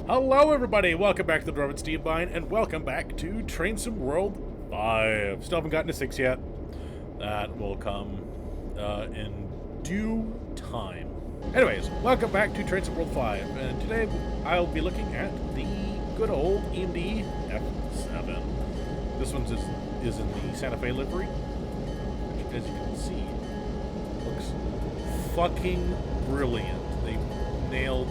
Hello everybody, welcome back to the Dwarven Steambind, and welcome back to Train Sim World 5. Still haven't gotten to 6 yet. That will come in due time. Anyways, welcome back to Train Sim World 5, and today I'll be looking at the good old EMD F7. This one is in the Santa Fe livery, which, as you can see, looks fucking brilliant. They nailed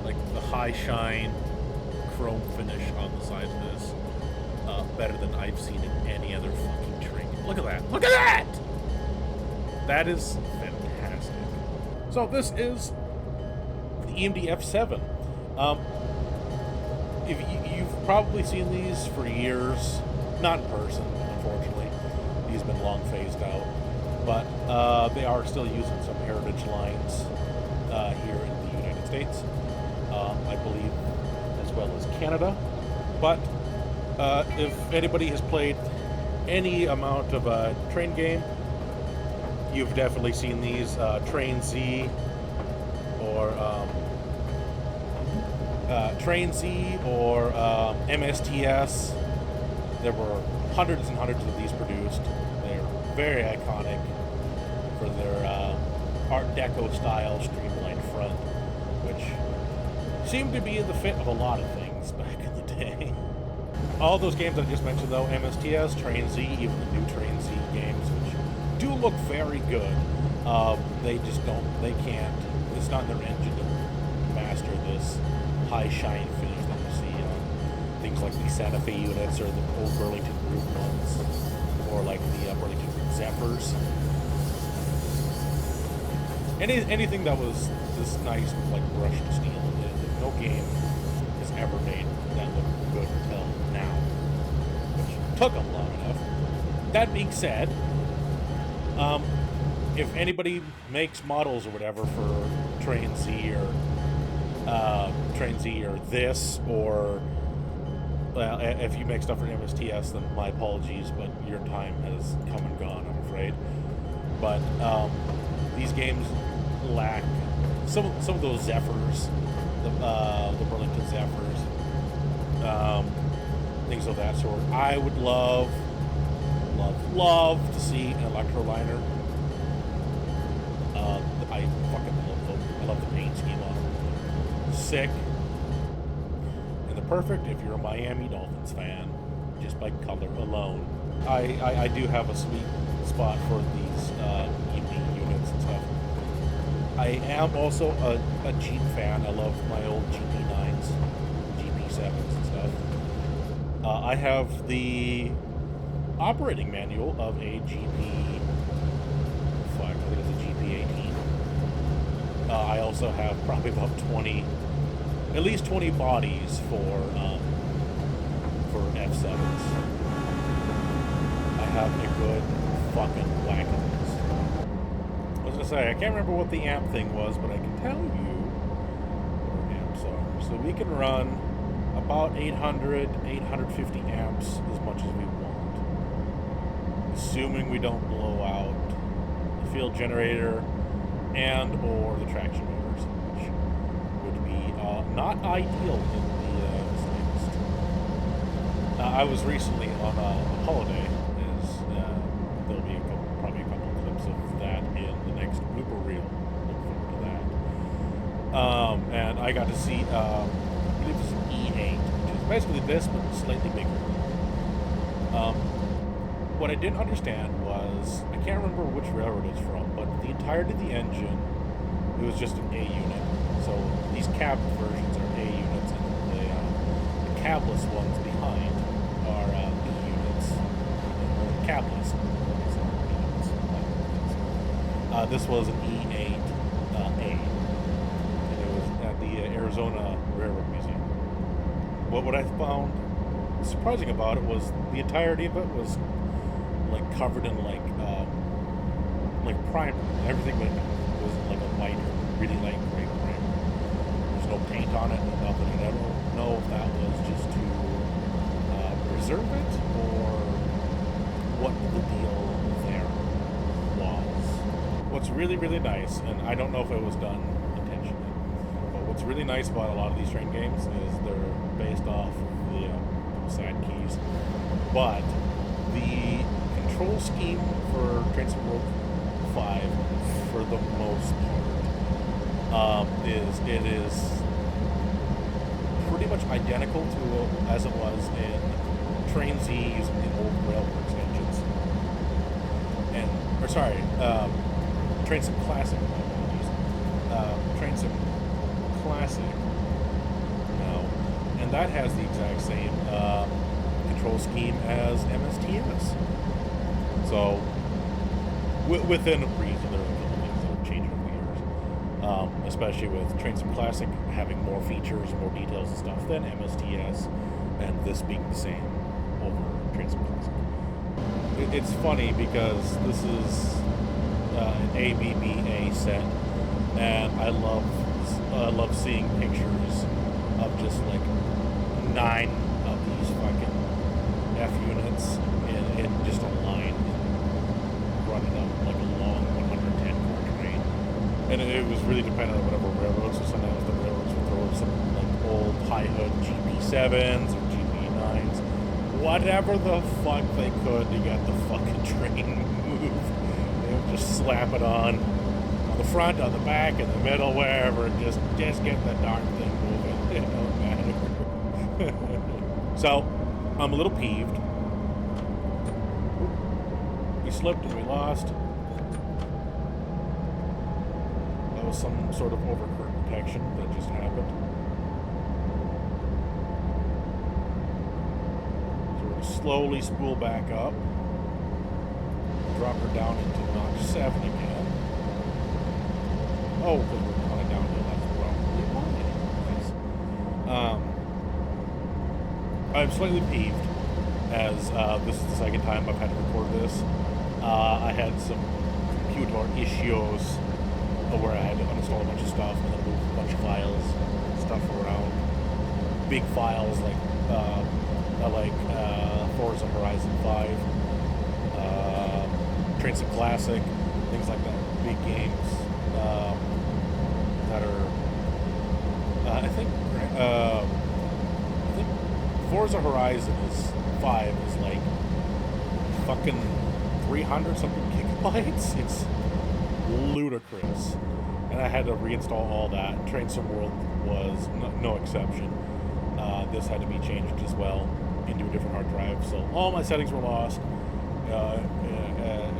like the high shine chrome finish on the side of this better than I've seen in any other fucking train. Look at that! Look at that! That is fantastic. So this is the EMD F7. If you've probably seen these for years, not in person, unfortunately. These have been long phased out, but they are still using some heritage lines here in the United States. I believe, as well as Canada. But if anybody has played any amount of a train game, you've definitely seen these Train Z or MSTS. There were hundreds and hundreds of these produced. They're very iconic for their Art Deco style streamlined front, which seemed to be the fit of a lot of things back in the day. All those games I just mentioned, though, MSTS, Train Z, even the new Train Z games, which do look very good, they can't, it's not in their engine to master this high shine finish that you see on things like the Santa Fe units or the old Burlington Group ones, or like the Burlington Group Zephyrs. Anything that was this nice, like, brushed steel. No game has ever made that look good until now, which took them long enough. That being said, if anybody makes models or whatever for Train Z or this, or well, if you make stuff for MSTS, then my apologies, but your time has come and gone, I'm afraid. But these games lack some of those Zephyrs. The Burlington Zephyrs, things of that sort. I would love to see an Electroliner. I fucking love them. I love the paint scheme on them. Sick. And they're perfect if you're a Miami Dolphins fan, just by color alone. I do have a sweet spot for these EMD units and stuff. I am also a Jeep fan. I love my old GP9s, GP7s and stuff. I have the operating manual of a GP... I think it's a GP18. I also have probably about at least 20 bodies for F7s. I have a good fucking whack of this. I was gonna say, I can't remember what the amp thing was, but I can tell you what our amps are. So we can run about 800, 850 amps as much as we want. Assuming we don't blow out the field generator and or the traction motors, which would be not ideal in the slightest. I was recently on a holiday. There'll be probably a couple clips of that in the next blooper reel. Look forward to that. And I got to see, I believe it's an E8, which is basically this, but slightly bigger. What I didn't understand was, I can't remember which railroad it's from, but the entirety of the engine, it was just an A unit. So these cab versions are A units, and the cabless ones behind are B units, or cabless. This was an E8 A, and it was at the Arizona Railroad Museum. What I found surprising about it was the entirety of it was like covered in like primer. Everything was like a lighter, really light gray primer. There's no paint on it, no nothing. And I don't know if that was just to preserve it or what the deal there was. What's really, really nice, and I don't know if it was done intentionally, but what's really nice about a lot of these train games is they're based off the side keys, but the control scheme for Train Sim World 5, for the most part, is pretty much identical to as it was in Train Z using the old Railworks engines. Train Sim Classic. Train Sim Classic now, and that has the exact same control scheme as MSTS. So, within reason, there are a couple things that have changed over the years, especially with Train Sim Classic having more features, more details and stuff than MSTS, and this being the same over Train Sim Classic. It's funny because this is an ABBA set, and I love seeing pictures of just like 9 of these fucking F units in just a line running up like a long 110 car train. And it was really dependent on whatever railroads, so sometimes the railroads would throw some like old high hood GP7s or GP9s, whatever the fuck they could to get the fucking train moved. They would just slap it on the front, on the back, in the middle, wherever, just get the darn thing moving. It don't matter. So, I'm a little peeved. We slipped and we lost. That was some sort of overcurrent protection that just happened. So we're going to slowly spool back up. Drop her down into notch 7 again. Oh, because we're on a downhill, that's probably why. I'm slightly peeved, as this is the second time I've had to record this. I had some computer issues where I had to uninstall a bunch of stuff and then move a bunch of files, stuff around. Big files like Forza Horizon 5, Train Sim Classic, things like that. Big games. That are, I think Forza Horizon 5 is like fucking 300 something gigabytes. It's ludicrous, and I had to reinstall all that. Train Sim World was no exception. This had to be changed as well into a different hard drive, so all my settings were lost.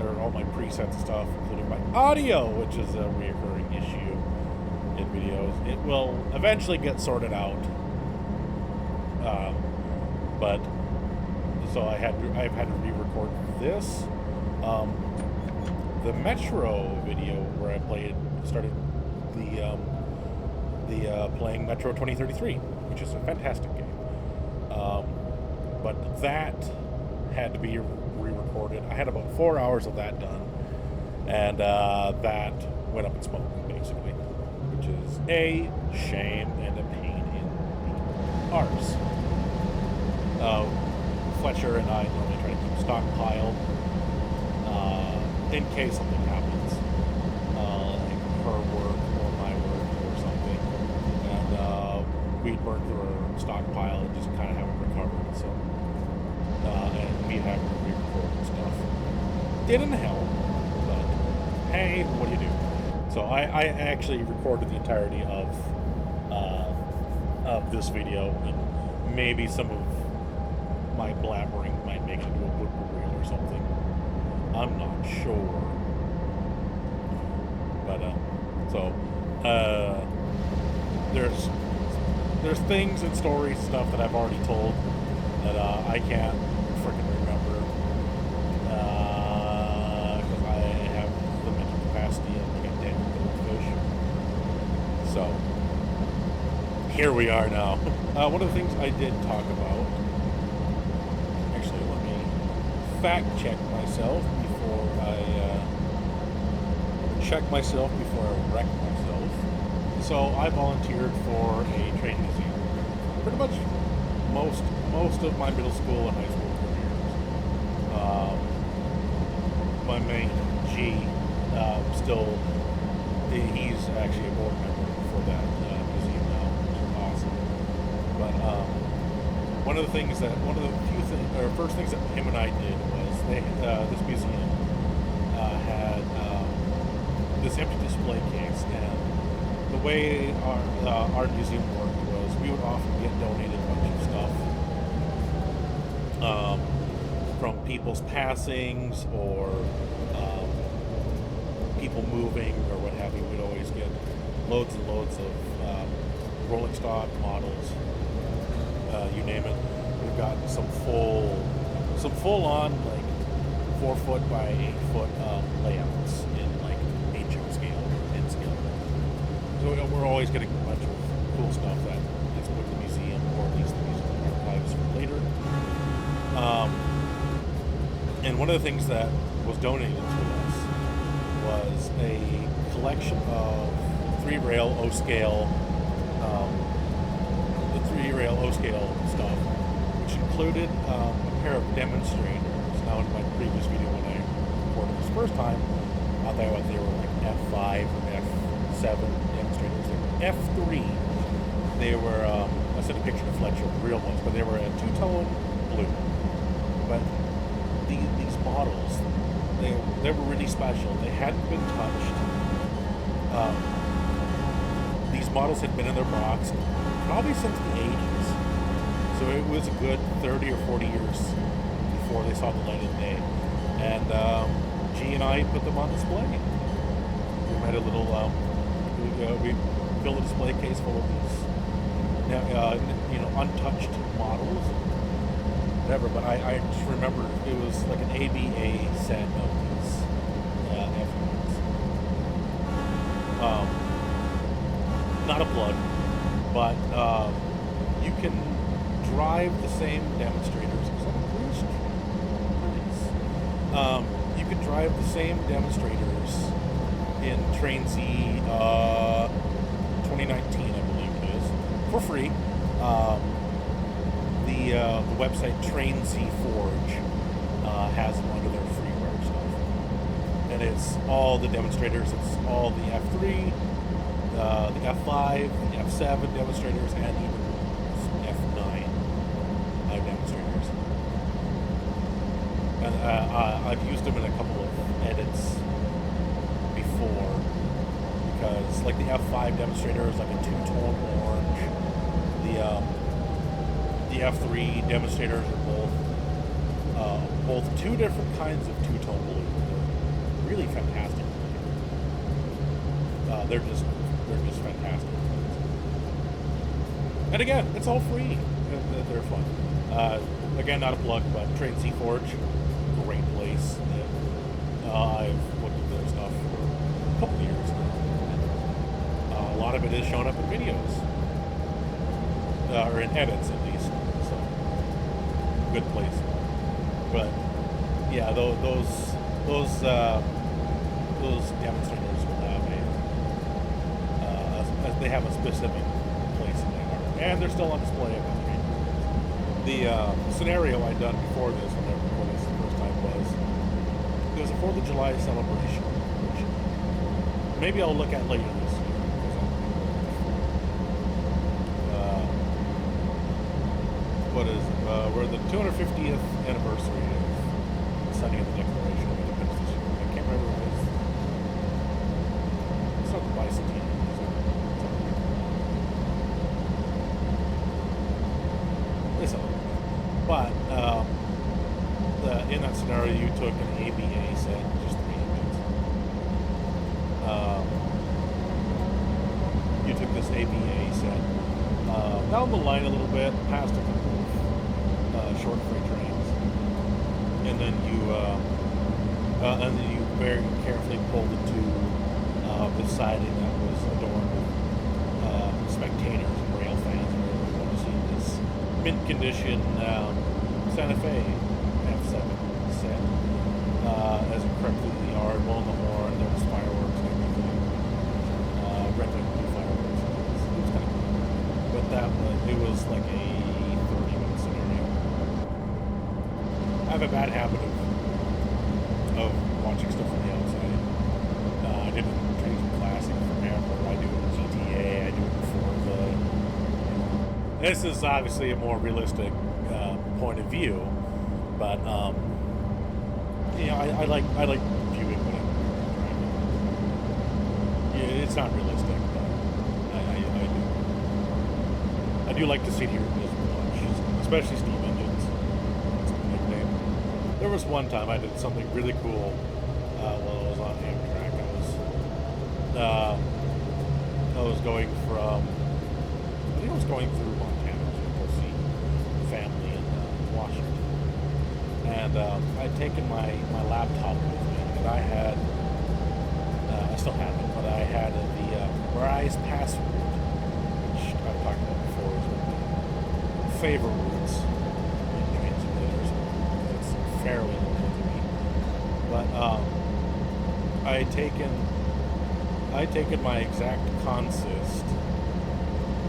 Or all my presets and stuff, including my audio, which is a reoccurring issue in videos. It will eventually get sorted out. But so I've had to re-record this. The Metro video where I started playing Metro 2033, which is a fantastic game. But that had to be re-recorded. I had about 4 hours of that done, and that went up in smoke, basically, which is a shame and a pain in the arse. Fletcher and I normally try to keep a stockpile in case something happens, like her work or my work or something, and we'd burn through our stockpile and just kind of have it recovered. So, and we have to re-record and stuff. Didn't help, but hey, what do you do? So I actually recorded the entirety of this video, and maybe some of my blabbering might make it into a blooper reel or something. I'm not sure. But there's things and stories and stuff that I've already told that I can't freaking remember because I have the mental capacity of like a dead goldfish. So here we are now. One of the things I did talk about. Actually, let me fact check myself before I wreck myself. So I volunteered for a train museum. Pretty much most of my middle school and high school careers. My mate G, he's actually a board member for that museum But one of the few things, or first things that him and I did was this museum had this empty display case, and the way our museum worked was we would often get donated a bunch of stuff from people's passings or people moving or what have you. We'd always get loads and loads of rolling stock models, you name it. We've got some full on like 4 foot by 8 foot layouts in like HO scale, in scale. So we're always getting a bunch of cool stuff that is put in the museum, or at least the museum archives for later. And one of the things that was donated to us was a collection of 3-rail O-scale, stuff, which included a pair of demonstrators. Now, in my previous video when I recorded this first time, I thought they were like F5 or F7 demonstrators. They were F3. They were, I sent a picture to Fletcher, the real ones, but they were a two-tone blue. But these models, they were really special. They hadn't been touched. These models had been in their box probably since the 80s. So it was a good 30 or 40 years before they saw the light of day. And G and I put them on display. We made a little, we built a display case full of these, untouched models, whatever. But I just remember it was like an ABA set of these F1s. Not a plug, but you can drive the same demonstrators. You can drive the same demonstrators in Train Z 2019, I believe it is, for free. The website Train Z Forge has them under their freeware stuff, and it's all the demonstrators. It's all the F3. The F5, the F7 demonstrators, and even F9 demonstrators. And I've used them in a couple of edits before, because like the F5 demonstrator is like a two-tone orange. The F3 demonstrators are both two different kinds of two-tone blue. They're really fantastic. They're just fantastic. And again, it's all free. They're fun. Again, not a plug, but Train C Forge, great place. I've looked at their stuff for a couple of years now. A lot of it is shown up in videos, or in edits at least. So, good place. But yeah, those demonstrators will have they have a specific place in my heart, and they're still on display. The scenario I'd done before this, when I recorded this the first time, was it was a 4th of July celebration, which maybe I'll look at later this year. We're the 250th anniversary of signing of the Declaration of Independence this year. I can't remember what it is. It's not the bicentennial. But in that scenario, you took an ABA set, just 3 engines. You took this ABA set down the line a little bit, past a couple of short freight trains, and then you very carefully pulled it to the siding that was adorned with spectators and rail fans, and everyone wanted to see this mint condition Santa Fe F7 set as it crept through the yard, blowing the horn. There was fireworks and everything, red, white, blue fireworks. It was kind of cool, but it was like a 30-minute scenario. I have a bad habit of watching stuff from the outside. I did it in Trains Classic forever. I do it in GTA. I do it in Forza. This is obviously a more realistic point of view, but you know, I like viewing what I'm driving. Yeah, it's not realistic, but I do like to sit here and just watch, especially steam engines. It's a big name. There was one time I did something really cool while I was on Amtrak. I was going from, I think I was going through Montana to go see family in Washington. And I'd taken my laptop with me, and I had, I still have it, but I had the Rise Pass route, which I've talked about before, is one of my favorite routes in train simulators. It's fairly local to me. But I'd taken my exact consist.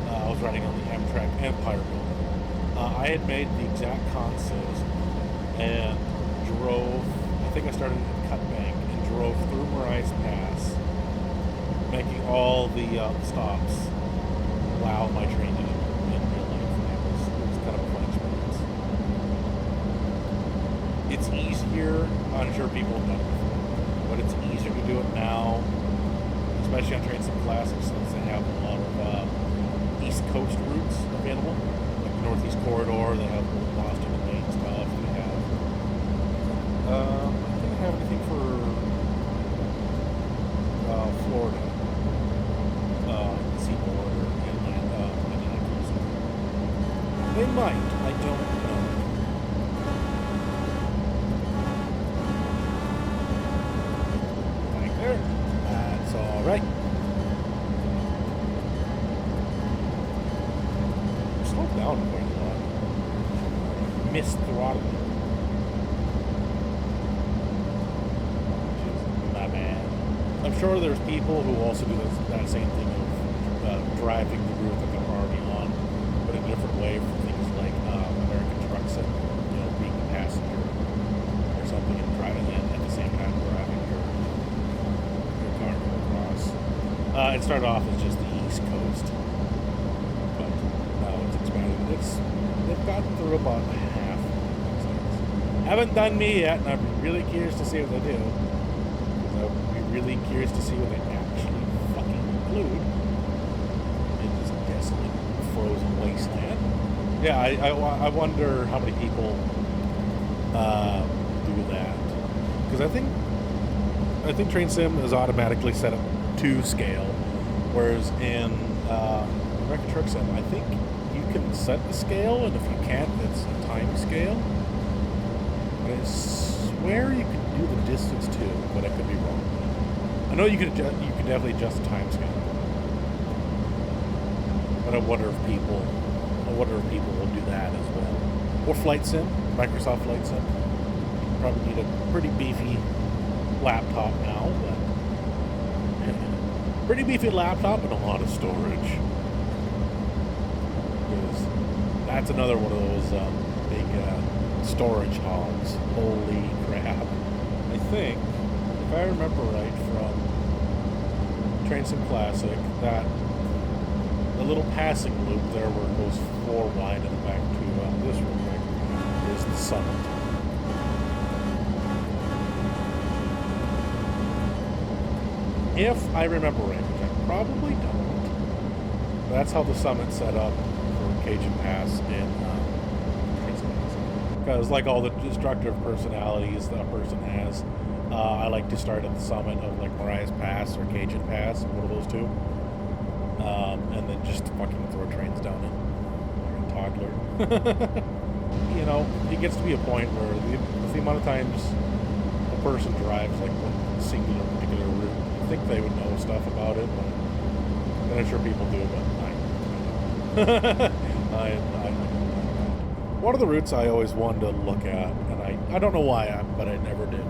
I was riding on the Amtrak Empire building. I had made the exact consist and drove, I think I started in Cut Bank and drove through Moraes Pass, making all the stops while my train did it in real life. It was kind of a fun experience. It's easier, I'm sure people have done it before, but it's easier to do it now, especially on Train Sim Classic, since they have a lot of East Coast routes available, like the Northeast Corridor. They have Boston and Maine stuff. They have, I think they have anything for Florida, Seaboard, or Atlantic Coast. They might. I don't know. Right there. That's all right. Slow down quite a lot. Missed throttling. My man. I'm sure there's people who also do that same thing of driving the route that they're already on, but in a different way for things like American Truck Sim, you know, being a passenger or something and driving it at the same time driving your car across. It started off as just the East Coast, but now it's expanded. They've gotten through about half. Haven't done me yet, and I'm really curious to see what they do. Because I'd be really curious to see what they actually fucking include in this desolate, frozen wasteland. Yeah, I wonder how many people do that. Because I think Train Sim is automatically set up to scale, whereas in American Truck Sim, I think you can set the scale, and if you can't, it's a time scale. But I swear you can do the distance too, but I could be wrong. I know you can definitely adjust the time scale, but I wonder if people will do that as well. Or Flight Sim, Microsoft Flight Sim. Probably need a pretty beefy laptop now, but pretty beefy laptop and a lot of storage. Because that's another one of those big storage hogs. Holy crap. I think, if I remember right from Train Sim Classic, that the little passing loop there where it goes 4 wide and back to this one right is the summit. If I remember right, which I probably don't, that's how the summit's set up for Cajon Pass in because like all the destructive personalities that a person has, I like to start at the summit of like Moraes Pass or Cajon Pass, one of those two, and then just fucking throw trains down it like a toddler. You know, it gets to be a point where the amount of times a person drives like one singular particular route, I think they would know stuff about it, but I'm sure people do, but I don't. One of the routes I always wanted to look at, and I don't know why, but I never did.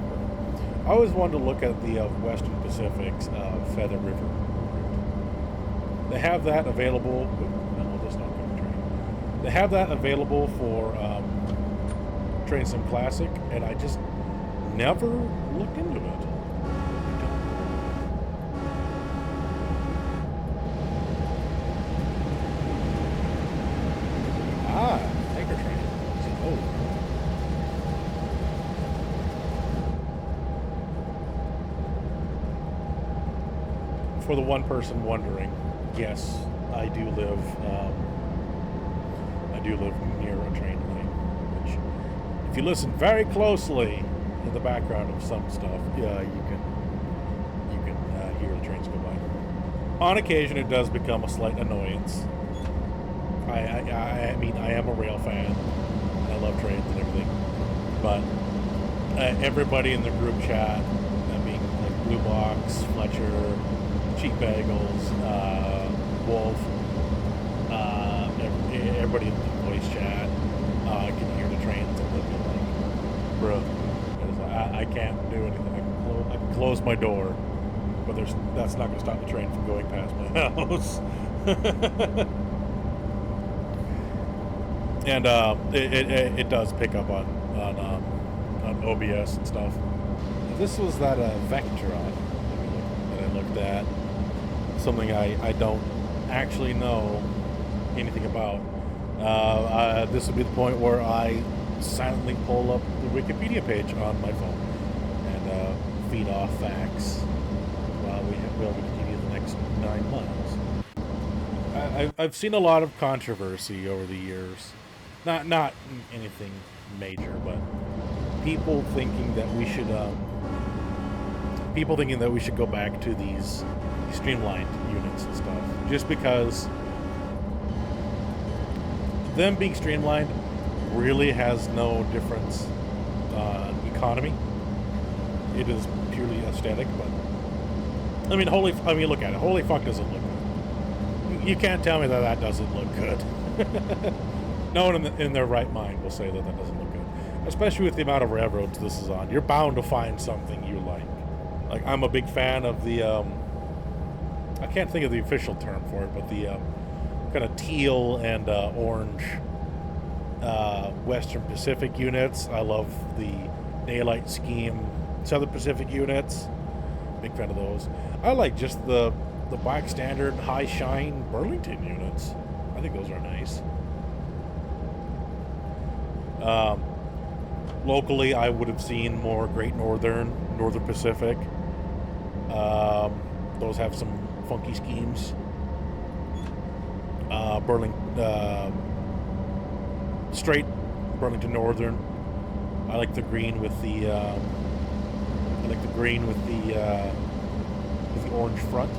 I always wanted to look at the Western Pacific's Feather River route. They have that available. No, that's not going to train. They have that available for Train Sim Classic, and I just never looked into it. for the one person wondering, yes, I do live near a train line. Which, if you listen very closely in the background of some stuff, yeah, you can hear the trains go by. On occasion, it does become a slight annoyance. I mean, I am a rail fan, and I love trains and everything, but everybody in the group chat, I mean, like Blue Box, Fletcher, Cheap Bagels, Wolf, everybody in the voice chat can hear the trains, and they'll be like, bro, I can't do anything. I can close my door, but that's not going to stop the train from going past my house. And it does pick up on OBS and stuff. This was that Vectron that I looked at. Something I don't actually know anything about. This would be the point where I silently pull up the Wikipedia page on my phone and feed off facts while we continue the next 9 months. I've seen a lot of controversy over the years. Not anything major, but people thinking that we should go back to these streamlined units and stuff, just because them being streamlined really has no difference economy. It is purely aesthetic, but I mean, look at it. Holy fuck, does it look good? You can't tell me that doesn't look good. No one in their right mind will say that doesn't look good, especially with the amount of railroads this is on. You're bound to find something you like. Like, I'm a big fan of the I can't think of the official term for it, but the kind of teal and orange Western Pacific units. I love the daylight scheme Southern Pacific units. Big fan of those. I like just the black standard high shine Burlington units. I think those are nice. Locally, I would have seen more Great Northern Pacific. Those have some funky schemes. Straight Burlington Northern. I like the green with the orange front,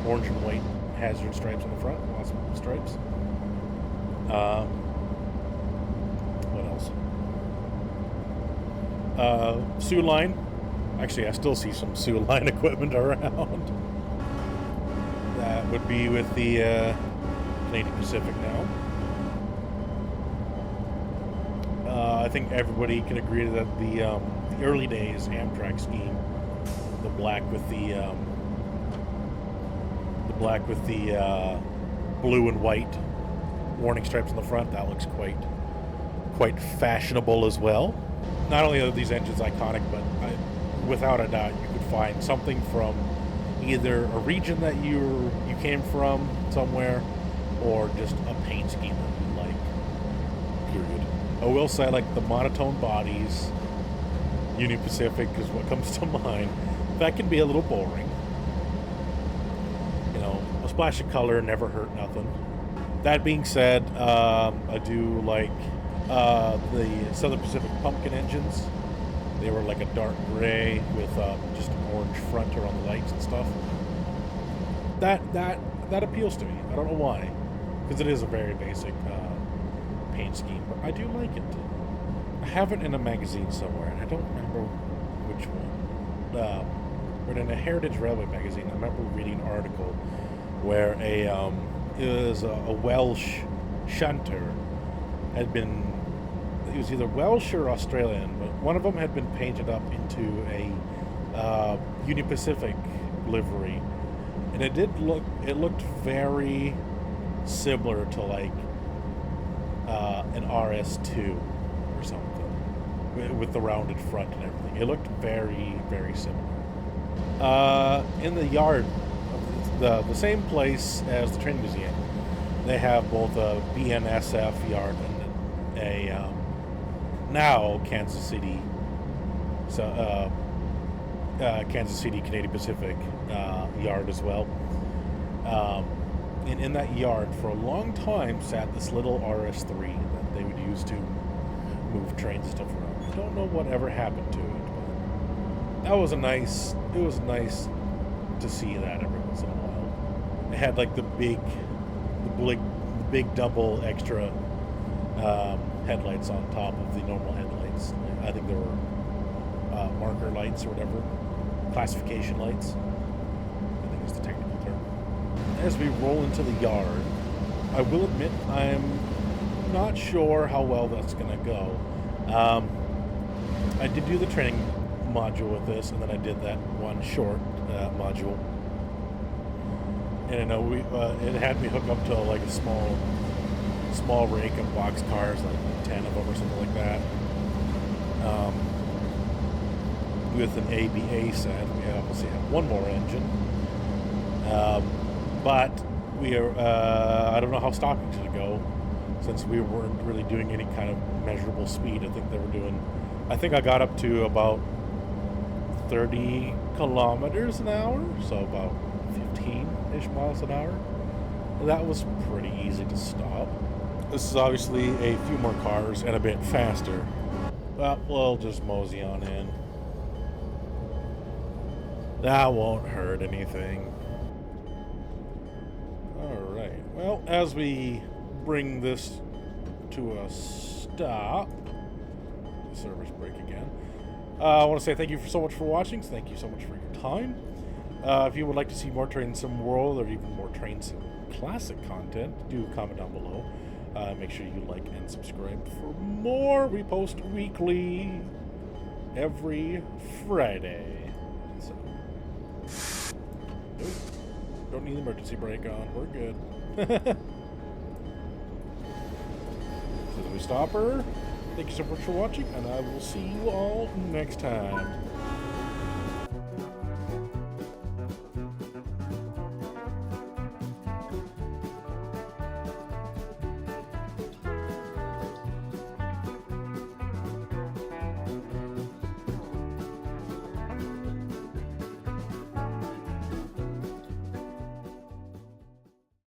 orange and white hazard stripes on the front, awesome stripes. What else? Sioux Line. Actually, I still see some Sioux Line equipment around. That would be with the Canadian Pacific now. I think everybody can agree that the early days Amtrak scheme, the black with the blue and white warning stripes on the front, that looks quite fashionable as well. Not only are these engines iconic, but without a doubt, you could find something from either a region that you came from somewhere, or just a paint scheme that you like. Period. I will say, like, the monotone bodies, Union Pacific is what comes to mind. That can be a little boring. You know, a splash of color never hurt nothing. That being said, I do like the Southern Pacific pumpkin engines. They were like a dark gray with just an orange front around the lights and stuff. That appeals to me. I don't know why, because it is a very basic paint scheme, but I do like it. I have it in a magazine somewhere, and I don't remember which one. But in a Heritage Railway magazine, I remember reading an article where it was a Welsh shunter had been. It was either Welsh or Australian, but one of them had been painted up into a Union Pacific livery, and it looked very similar to like an RS2 or something, with the rounded front and everything. It looked very, very similar. In the yard, the same place as the train museum, they have both a BNSF yard and a now Kansas City Canadian Pacific yard as well. And in that yard for a long time sat this little RS3 that they would use to move trains and stuff around. I don't know whatever happened to it, but it was nice to see that every once in a while. It had like the big double extra headlights on top of the normal headlights. I think there were marker lights or whatever, classification lights, I think is the technical term. As we roll into the yard, I will admit I'm not sure how well that's going to go. I did do the training module with this, and then I did that one short module. And I know it had me hook up to like a small rake of box cars, like 10 of them or something like that. With an ABA set, we obviously have one more engine. But we are, I don't know how stopping should go, since we weren't really doing any kind of measurable speed. I think I got up to about 30 kilometers an hour, so about 15-ish miles an hour. That was pretty easy to stop. This is obviously a few more cars and a bit faster, but we'll just mosey on in. That won't hurt anything. Alright, well, as we bring this to a stop, the servers break again. I want to say thank you so much for watching. Thank you so much for your time. If you would like to see more Train Sim World or even more Train Sim Classic content, do comment down below. Make sure you like and subscribe for more. We post weekly, every Friday. So, nope, don't need the emergency brake on. We're good. So we stop her. Thank you so much for watching, and I will see you all next time.